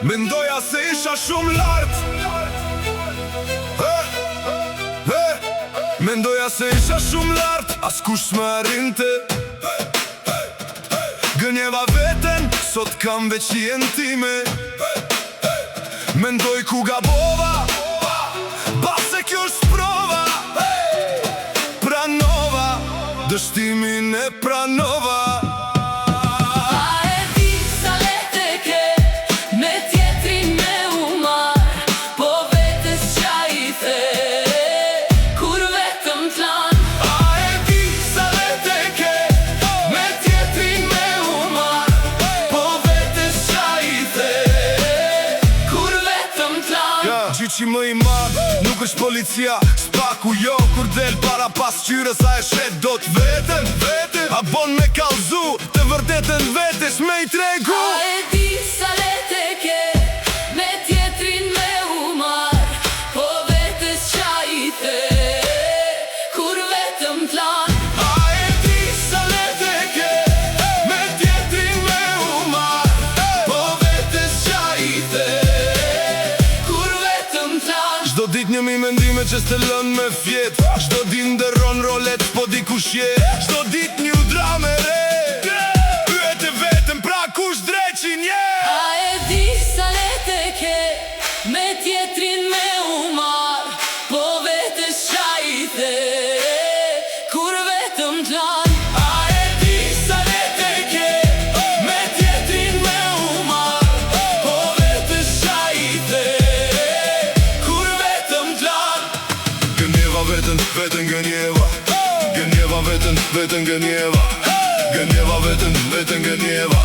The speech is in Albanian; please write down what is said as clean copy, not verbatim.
Mendoja se isha shumë lart. Mendoja se isha shumë lart, askush më arrinte. Gënjeva veten, sot kam veç jenë time. Mendoj ku gabova, base kjo është prova. Pranova, dështimin e pranova. Gjyqi më i madh nuk është policia, spaku jo kur del para pasqyrës. A e shet do t'veten, a bon me kallzu të vërtetën vetes me i tregu. A e di sa lehtë e ke me tjetrin me u marr, po vetes qa i the kur vetëm t'lan. A e di sa lehtë e ke me tjetrin me u marr, po vetes qa i the. Çdo dit një mi mendime që s'te lën me fjet, çdo dit ndërron rolet po di kush je. Çdo dit një drame re, pyet e vetëm pra kush dreqin je. A e di sa lehtë e ke me tjetrin me u marr, po vetes qa i the kur vetëm t'lan. A e di sa lehtë e ke me tjetrin me u marr, po vetes qa i the kur vetëm t'lan. Gënjeva veten, veten gënjeva. Gënjeva veten, veten gënjeva. Gënjeva veten, veten gënjeva.